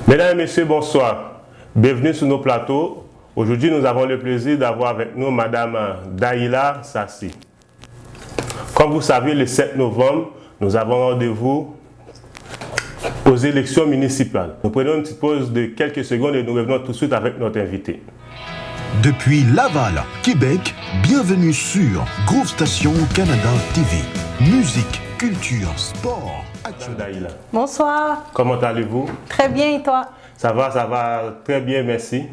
Mesdames et messieurs, bonsoir. Bienvenue sur nos plateaux. Aujourd'hui, nous avons le plaisir d'avoir avec nous Madame Daïla Sassi. Comme vous savez, le 7 novembre, nous avons rendez-vous aux élections municipales. Nous prenons une petite pause de quelques secondes et nous revenons tout de suite avec notre invité. Depuis Laval, Québec, bienvenue sur Groove Station Canada TV. Musique, culture, sport, action. Daïla. Bonsoir. Comment allez-vous? Très bien, et toi? Ça va très bien, merci.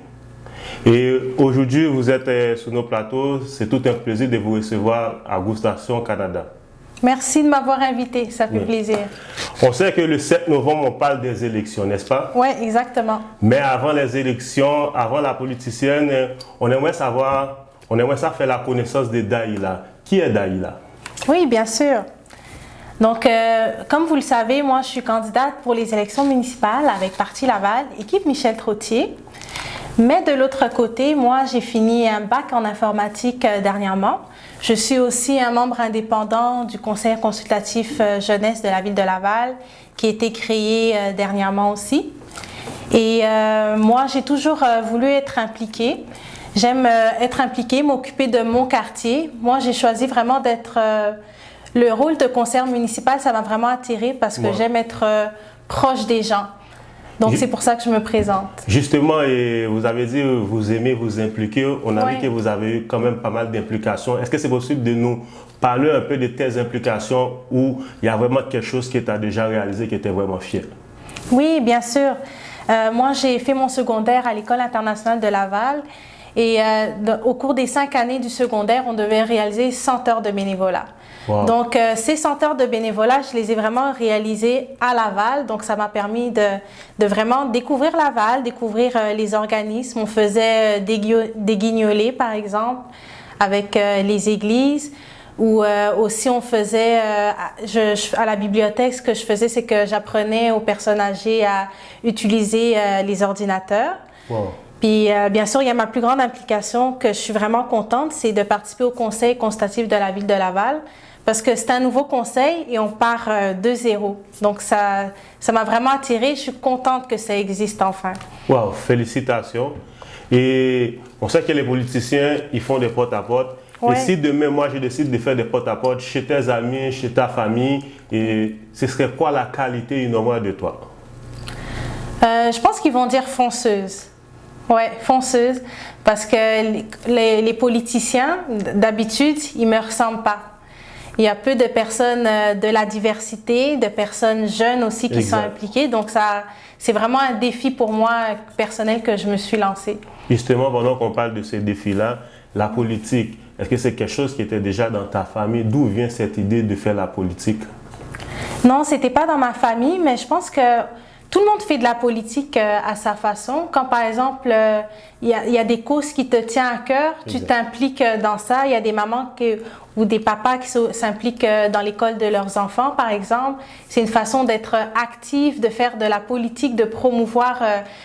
Et aujourd'hui, vous êtes sur nos plateaux. C'est tout un plaisir de vous recevoir à Groove Station Canada. Merci de m'avoir invité, ça fait plaisir. On sait que le 7 novembre, on parle des élections, n'est-ce pas? Oui, exactement. Mais avant les élections, avant la politicienne, on aimerait ça faire la connaissance de Daïla. Qui est Daïla? Oui, bien sûr. Donc, comme vous le savez, moi, je suis candidate pour les élections municipales avec Parti Laval, équipe Michel Trottier. Mais de l'autre côté, moi, j'ai fini un bac en informatique dernièrement. Je suis aussi un membre indépendant du Conseil consultatif jeunesse de la ville de Laval, qui a été créé dernièrement aussi. Et moi, j'ai toujours voulu être impliquée. J'aime être impliquée, m'occuper de mon quartier. Moi, j'ai choisi vraiment d'être... le rôle de conseillère municipale, ça m'a vraiment attirée parce que j'aime être proche des gens. Donc, c'est pour ça que je me présente. Justement, et vous avez dit que vous aimez vous impliquer. On a vu que vous avez eu quand même pas mal d'implications. Est-ce que c'est possible de nous parler un peu de tes implications où il y a vraiment quelque chose que tu as déjà réalisé, que tu es vraiment fier? Oui, bien sûr. Moi, j'ai fait mon secondaire à l'École internationale de Laval. Et au cours des 5 années du secondaire, on devait réaliser 100 heures de bénévolat. Wow. Donc, ces 100 heures de bénévolat, je les ai vraiment réalisées à Laval. Donc, ça m'a permis de vraiment découvrir Laval, découvrir les organismes. On faisait des guignolés, par exemple, avec les églises. Ou aussi, on faisait, à la bibliothèque, ce que je faisais, c'est que j'apprenais aux personnes âgées à utiliser les ordinateurs. Wow. Puis, bien sûr, il y a ma plus grande implication que je suis vraiment contente, c'est de participer au conseil consultatif de la ville de Laval parce que c'est un nouveau conseil et on part de zéro. Donc, ça m'a vraiment attirée. Je suis contente que ça existe enfin. Wow, félicitations. Et on sait que les politiciens, ils font des porte-à-porte. Et si demain, moi, je décide de faire des porte-à-porte chez tes amis, chez ta famille, et ce serait quoi la qualité innombrable de toi? Je pense qu'ils vont dire fonceuse. Oui, fonceuse, parce que les politiciens, d'habitude, ils ne me ressemblent pas. Il y a peu de personnes de la diversité, de personnes jeunes aussi qui sont impliquées. Donc, c'est vraiment un défi pour moi personnel que je me suis lancée. Justement, pendant qu'on parle de ces défis-là, la politique, est-ce que c'est quelque chose qui était déjà dans ta famille? D'où vient cette idée de faire la politique? Non, ce n'était pas dans ma famille, mais je pense que tout le monde fait de la politique à sa façon. Quand par exemple, il y a des causes qui te tiennent à cœur, tu t'impliques dans ça. Il y a des mamans ou des papas qui s'impliquent dans l'école de leurs enfants, par exemple. C'est une façon d'être actif, de faire de la politique, de promouvoir,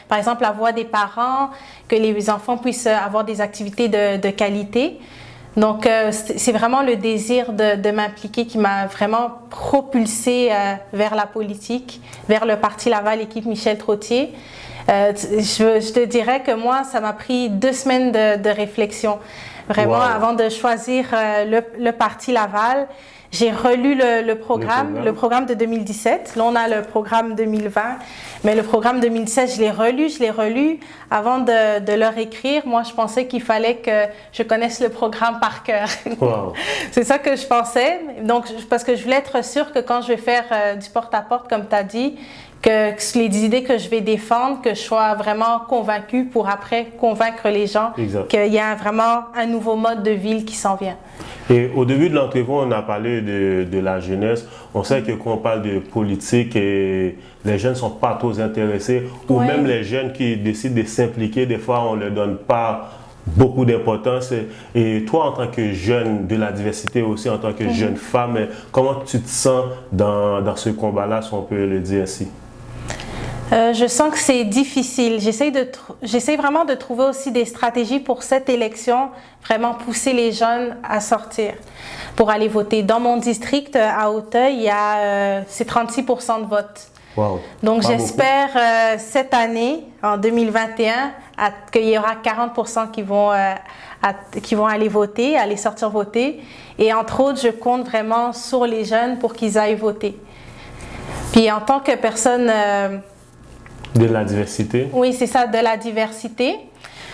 par exemple, la voix des parents, que les enfants puissent avoir des activités de qualité. Donc, c'est vraiment le désir de m'impliquer qui m'a vraiment propulsée vers la politique, vers le Parti Laval, équipe Michel Trottier. Je te dirais que moi, ça m'a pris 2 semaines de réflexion. Vraiment, avant de choisir le Parti Laval, j'ai relu le programme de 2017. Là, on a le programme 2020. Mais le programme 2017, je l'ai relu. Avant de leur écrire, moi, je pensais qu'il fallait que je connaisse le programme par cœur. Wow. C'est ça que je pensais. Donc, parce que je voulais être sûre que quand je vais faire du porte-à-porte, comme tu as dit, que les idées que je vais défendre, que je sois vraiment convaincue pour après convaincre les gens qu'il y a vraiment un nouveau mode de ville qui s'en vient. Et au début de l'entrevue, on a parlé de la jeunesse. On sait que quand on parle de politique, les jeunes ne sont pas trop intéressés, ou même les jeunes qui décident de s'impliquer, des fois on ne leur donne pas beaucoup d'importance. Et toi, en tant que jeune de la diversité, aussi en tant que jeune femme, comment tu te sens dans ce combat-là, si on peut le dire ainsi? Je sens que c'est difficile. J'essaie vraiment de trouver aussi des stratégies pour cette élection, vraiment pousser les jeunes à sortir pour aller voter. Dans mon district, à Auteuil, c'est 36% de vote. Wow. Donc, Pas j'espère cette année, en 2021, qu'il y aura 40% qui vont aller voter, aller sortir voter. Et entre autres, je compte vraiment sur les jeunes pour qu'ils aillent voter. Puis en tant que personne... de la diversité. Oui, c'est ça, de la diversité.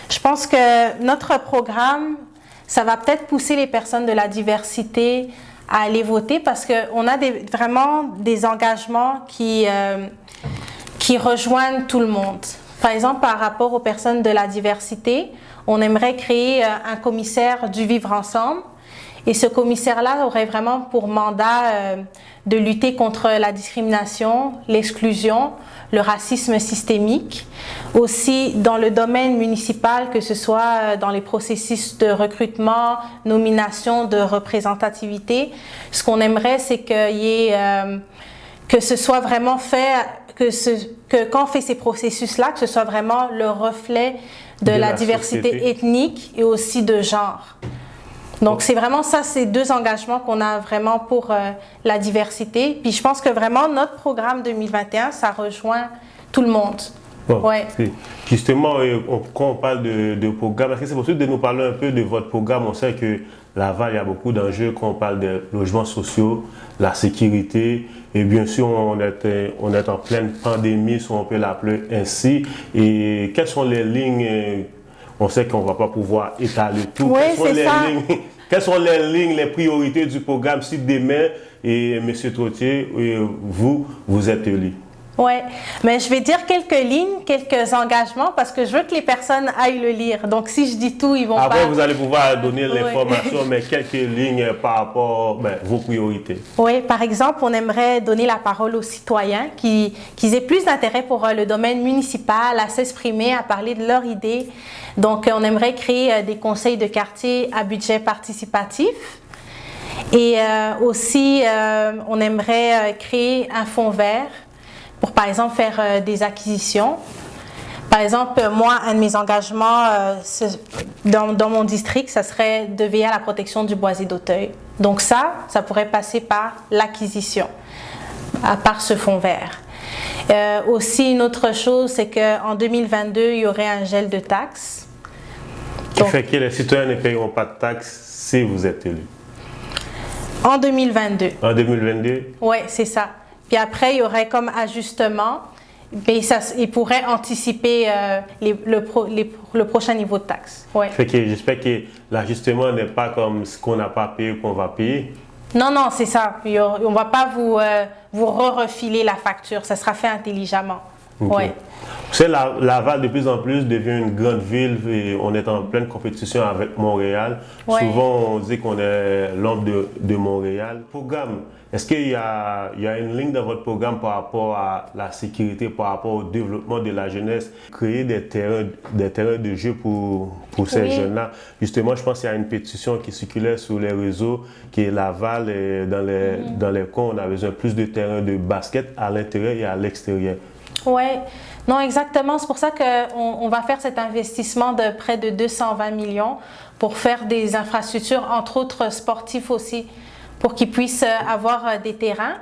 Je pense que notre programme, ça va peut-être pousser les personnes de la diversité à aller voter parce qu'on a vraiment des engagements qui rejoignent tout le monde. Par exemple, par rapport aux personnes de la diversité, on aimerait créer un commissaire du vivre ensemble. Et ce commissaire-là aurait vraiment pour mandat de lutter contre la discrimination, l'exclusion, le racisme systémique. Aussi dans le domaine municipal, que ce soit dans les processus de recrutement, nomination, de représentativité. Ce qu'on aimerait, c'est que ce soit vraiment fait, que quand on fait ces processus-là, que ce soit vraiment le reflet de la diversité société. Ethnique et aussi de genre. Donc, c'est vraiment ça, ces deux engagements qu'on a vraiment pour la diversité. Puis, je pense que vraiment, notre programme 2021, ça rejoint tout le monde. Bon, ouais. Justement, quand on parle de programme, est-ce que c'est possible de nous parler un peu de votre programme? On sait que Laval, il y a beaucoup d'enjeux quand on parle des logements sociaux, la sécurité. Et bien sûr, on est en pleine pandémie, si on peut l'appeler ainsi. Et quelles sont les lignes... On sait qu'on ne va pas pouvoir étaler tout. Oui, c'est ça. Quelles sont les lignes, les priorités du programme si demain, et M. Trottier, vous êtes élu? Oui, mais je vais dire quelques lignes, quelques engagements parce que je veux que les personnes aillent le lire. Donc, si je dis tout, ils vont Après, pas... vous allez pouvoir donner l'information, mais quelques lignes par rapport à vos priorités. Oui, par exemple, on aimerait donner la parole aux citoyens qu'ils aient plus d'intérêt pour le domaine municipal, à s'exprimer, à parler de leurs idées. Donc, on aimerait créer des conseils de quartier à budget participatif. Et aussi, on aimerait créer un fonds vert pour, par exemple, faire des acquisitions. Par exemple, moi, un de mes engagements dans mon district, ça serait de veiller à la protection du boisé d'Auteuil. Donc ça pourrait passer par l'acquisition, par ce fonds vert. Aussi, une autre chose, c'est qu'en 2022, il y aurait un gel de taxes. Qui fait que les citoyens ne paieront pas de taxes si vous êtes élu? En 2022. En 2022? Oui, c'est ça. Puis après, il y aurait comme ajustement, mais il pourrait anticiper le prochain niveau de taxe. Ouais. Fait que j'espère que l'ajustement n'est pas comme ce qu'on n'a pas payé qu'on va payer. Non, c'est ça. On ne va pas vous refiler la facture. Ça sera fait intelligemment. Okay. Ouais. Vous savez, Laval de plus en plus devient une grande ville et on est en pleine compétition avec Montréal. Ouais. Souvent, on dit qu'on est l'ombre de Montréal. Programme, est-ce qu'il y a une ligne dans votre programme par rapport à la sécurité, par rapport au développement de la jeunesse, créer des terrains de jeu pour ces jeunes-là? Justement, je pense qu'il y a une pétition qui circulait sur les réseaux qui est Laval et dans les coins, on a besoin de plus de terrains de basket à l'intérieur et à l'extérieur. Oui, non, exactement. C'est pour ça qu'on va faire cet investissement de près de 220 millions pour faire des infrastructures, entre autres sportifs aussi, pour qu'ils puissent avoir des terrains.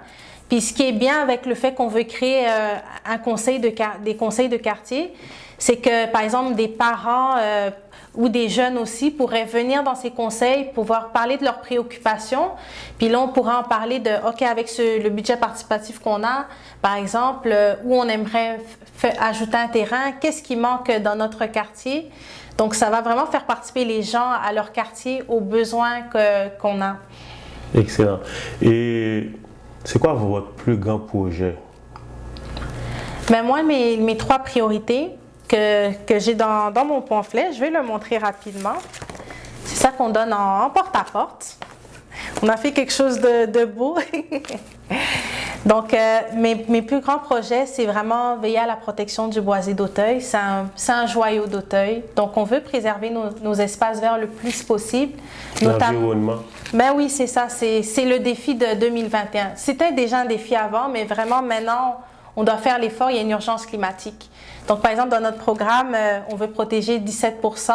Puis ce qui est bien avec le fait qu'on veut créer des conseils de quartier, c'est que, par exemple, des parents ou des jeunes aussi pourraient venir dans ces conseils, pouvoir parler de leurs préoccupations. Puis là, on pourra en parler de, OK, avec le budget participatif qu'on a, par exemple, où on aimerait ajouter un terrain, qu'est-ce qui manque dans notre quartier. Donc, ça va vraiment faire participer les gens à leur quartier, aux besoins qu'on a. Excellent. Et c'est quoi votre plus grand projet? Ben moi, mes 3 priorités que j'ai dans mon pamphlet, je vais le montrer rapidement. C'est ça qu'on donne en porte-à-porte. On a fait quelque chose de beau. Donc, mes plus grands projets, c'est vraiment veiller à la protection du boisé d'Auteuil. C'est un joyau d'Auteuil. Donc, on veut préserver nos espaces verts le plus possible. L'environnement. Ben oui, c'est ça. C'est le défi de 2021. C'était déjà un défi avant, mais vraiment maintenant, on doit faire l'effort. Il y a une urgence climatique. Donc, par exemple, dans notre programme, on veut protéger 17%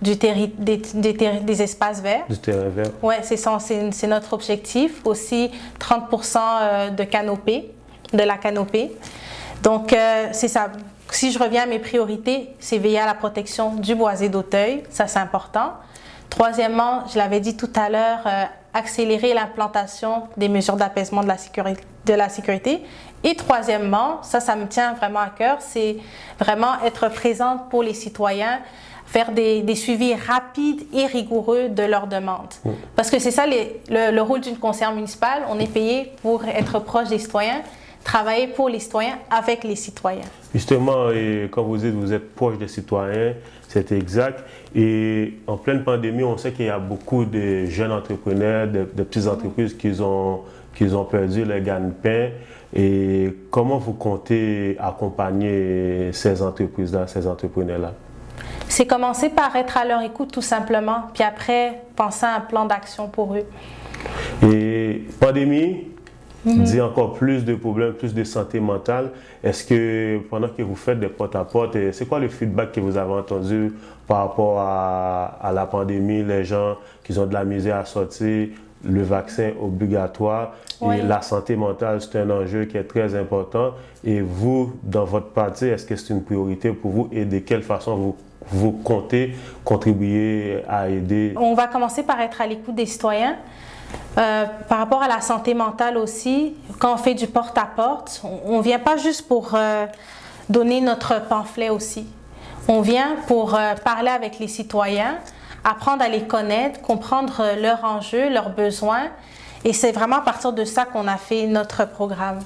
des espaces verts. Du terrain vert. Oui, c'est ça, c'est notre objectif. Aussi, 30% de canopée. de la canopée. Donc, c'est ça. Si je reviens à mes priorités, c'est veiller à la protection du boisé d'Auteuil, ça c'est important. Troisièmement, je l'avais dit tout à l'heure, accélérer l'implantation des mesures d'apaisement de la sécurité. Et troisièmement, ça me tient vraiment à cœur, c'est vraiment être présente pour les citoyens, faire des suivis rapides et rigoureux de leurs demandes. Parce que c'est ça le rôle d'une conseillère municipale, on est payé pour être proche des citoyens, travailler pour les citoyens, avec les citoyens. Justement, et quand vous dites que vous êtes proche des citoyens, c'est exact. Et en pleine pandémie, on sait qu'il y a beaucoup de jeunes entrepreneurs, de petites entreprises qui ont perdu leur gagne-pain. Et comment vous comptez accompagner ces entreprises-là, ces entrepreneurs-là? C'est commencer par être à leur écoute tout simplement, puis après, penser à un plan d'action pour eux. Et pandémie, dit encore plus de problèmes, plus de santé mentale. Est-ce que pendant que vous faites des porte-à-porte, c'est quoi le feedback que vous avez entendu par rapport à la pandémie, les gens qui ont de la misère à sortir, le vaccin obligatoire et la santé mentale, c'est un enjeu qui est très important. Et vous, dans votre parti, est-ce que c'est une priorité pour vous et de quelle façon vous comptez contribuer à aider? On va commencer par être à l'écoute des citoyens. Par rapport à la santé mentale aussi, quand on fait du porte-à-porte, on ne vient pas juste pour donner notre pamphlet aussi. On vient pour parler avec les citoyens, apprendre à les connaître, comprendre leurs enjeux, leurs besoins. Et c'est vraiment à partir de ça qu'on a fait notre programme.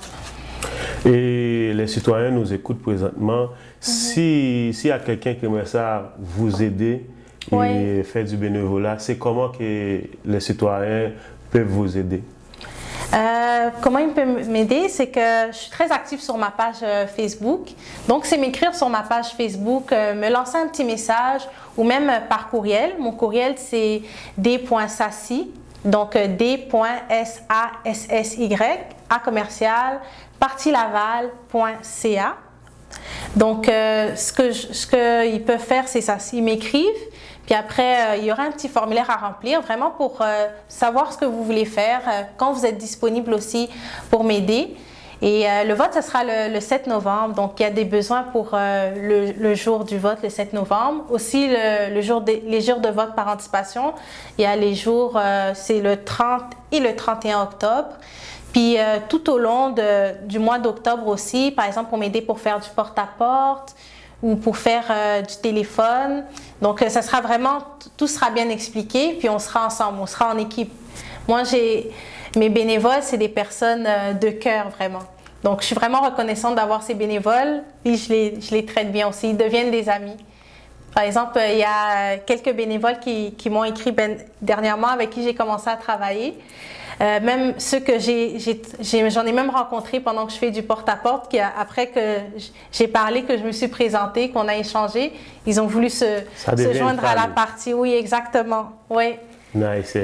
Et les citoyens nous écoutent présentement. S'il y a quelqu'un qui aimerait ça vous aider et faire du bénévolat, c'est comment que les citoyens peuvent vous aider? Comment ils peuvent m'aider? C'est que je suis très active sur ma page Facebook. Donc, c'est m'écrire sur ma page Facebook, me lancer un petit message ou même par courriel. Mon courriel, c'est d.sassy, donc d.sassy, @partilaval.ca. Donc, ce qu'ils peuvent faire, c'est ça. Ils m'écrivent. Puis après, il y aura un petit formulaire à remplir, vraiment pour savoir ce que vous voulez faire, quand vous êtes disponible aussi pour m'aider. Et le vote, ce sera le 7 novembre. Donc, il y a des besoins pour le jour du vote, le 7 novembre. Aussi, les jours de vote par anticipation, il y a les jours, c'est le 30 et le 31 octobre. Puis tout au long du mois d'octobre aussi, par exemple, pour m'aider pour faire du porte-à-porte, ou pour faire du téléphone. Donc, ça sera vraiment, tout sera bien expliqué, puis on sera ensemble, on sera en équipe. Moi, mes bénévoles, c'est des personnes de cœur, vraiment. Donc, je suis vraiment reconnaissante d'avoir ces bénévoles, puis je les traite bien aussi, ils deviennent des amis. Par exemple, il y a quelques bénévoles qui m'ont écrit dernièrement, avec qui j'ai commencé à travailler. Même ceux que j'en ai même rencontrés pendant que je fais du porte-à-porte, après que j'ai parlé, que je me suis présentée, qu'on a échangé, ils ont voulu se joindre à la partie. Oui, exactement. Oui. Nice.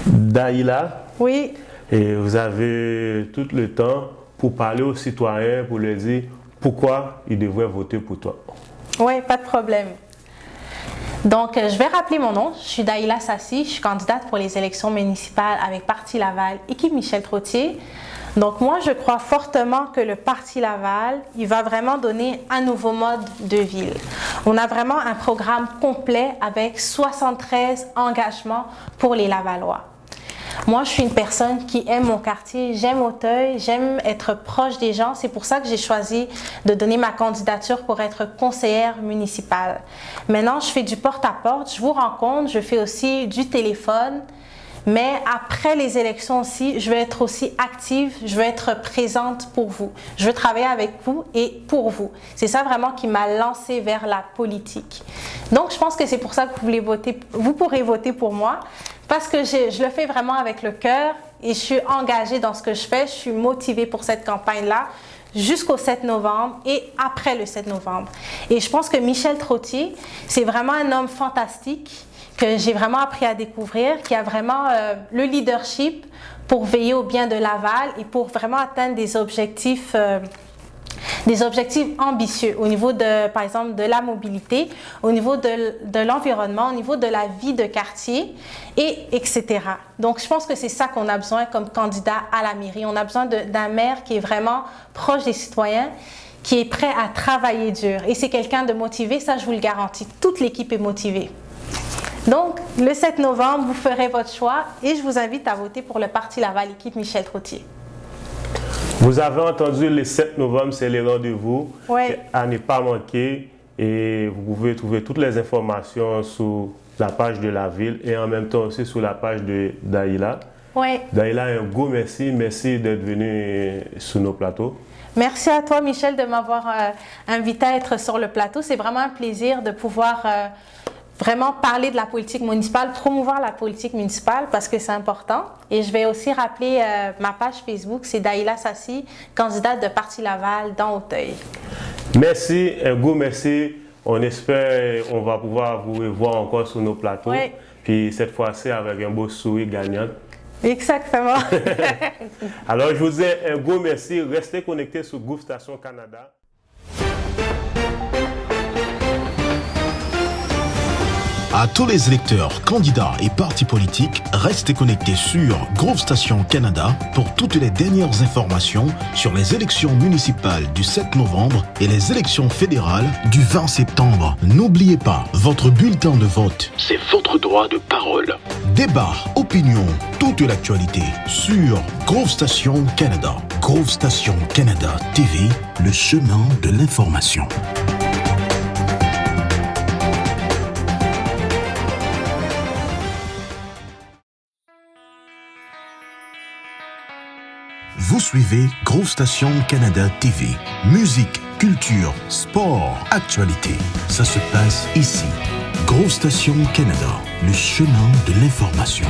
Daïla. Oui. Et vous avez tout le temps pour parler aux citoyens, pour leur dire pourquoi ils devraient voter pour toi. Oui, pas de problème. Donc, je vais rappeler mon nom. Je suis Daïla Sassy. Je suis candidate pour les élections municipales avec Parti Laval, équipe Michel Trottier. Donc, moi, je crois fortement que le Parti Laval, il va vraiment donner un nouveau mode de ville. On a vraiment un programme complet avec 73 engagements pour les Lavallois. Moi, je suis une personne qui aime mon quartier, j'aime Auteuil, j'aime être proche des gens. C'est pour ça que j'ai choisi de donner ma candidature pour être conseillère municipale. Maintenant, je fais du porte-à-porte, je vous rencontre, je fais aussi du téléphone. Mais après les élections aussi, je vais être aussi active, je vais être présente pour vous. Je veux travailler avec vous et pour vous. C'est ça vraiment qui m'a lancée vers la politique. Donc, je pense que c'est pour ça que vous pourrez voter pour moi. Parce que je le fais vraiment avec le cœur et je suis engagée dans ce que je fais. Je suis motivée pour cette campagne-là jusqu'au 7 novembre et après le 7 novembre. Et je pense que Michel Trottier, c'est vraiment un homme fantastique que j'ai vraiment appris à découvrir, qui a vraiment le leadership pour veiller au bien de Laval et pour vraiment atteindre des objectifs des objectifs ambitieux au niveau de, par exemple, de la mobilité, au niveau de l'environnement, au niveau de la vie de quartier, etc. Donc, je pense que c'est ça qu'on a besoin comme candidat à la mairie. On a besoin d'un maire qui est vraiment proche des citoyens, qui est prêt à travailler dur. Et c'est quelqu'un de motivé, ça je vous le garantis. Toute l'équipe est motivée. Donc, le 7 novembre, vous ferez votre choix et je vous invite à voter pour le Parti Laval, équipe Michel Trottier. Vous avez entendu, le 7 novembre, c'est les rendez-vous Ouais. à ne pas manquer. Et vous pouvez trouver toutes les informations sur la page de la ville et en même temps aussi sur la page de Daïla. Oui. Daïla, un gros merci. Merci d'être venu sur nos plateaux. Merci à toi, Michel, de m'avoir invité à être sur le plateau. C'est vraiment un plaisir de pouvoir vraiment parler de la politique municipale, promouvoir la politique municipale parce que c'est important. Et je vais aussi rappeler ma page Facebook, c'est Daïla Sassi, candidate de Parti Laval dans Auteuil. Merci, un gros merci. On espère qu'on va pouvoir vous revoir encore sur nos plateaux. Oui. Puis cette fois-ci avec un beau sourire gagnant. Exactement. Alors je vous dis un gros merci. Restez connectés sur Groove Station Canada. À tous les électeurs, candidats et partis politiques, restez connectés sur Groove Station Canada pour toutes les dernières informations sur les élections municipales du 7 novembre et les élections fédérales du 20 septembre. N'oubliez pas, votre bulletin de vote, c'est votre droit de parole. Débat, opinion, toute l'actualité sur Groove Station Canada. Groove Station Canada TV, le chemin de l'information. Vous suivez Groove Station Canada TV. Musique, culture, sport, actualité. Ça se passe ici. Groove Station Canada, le chemin de l'information.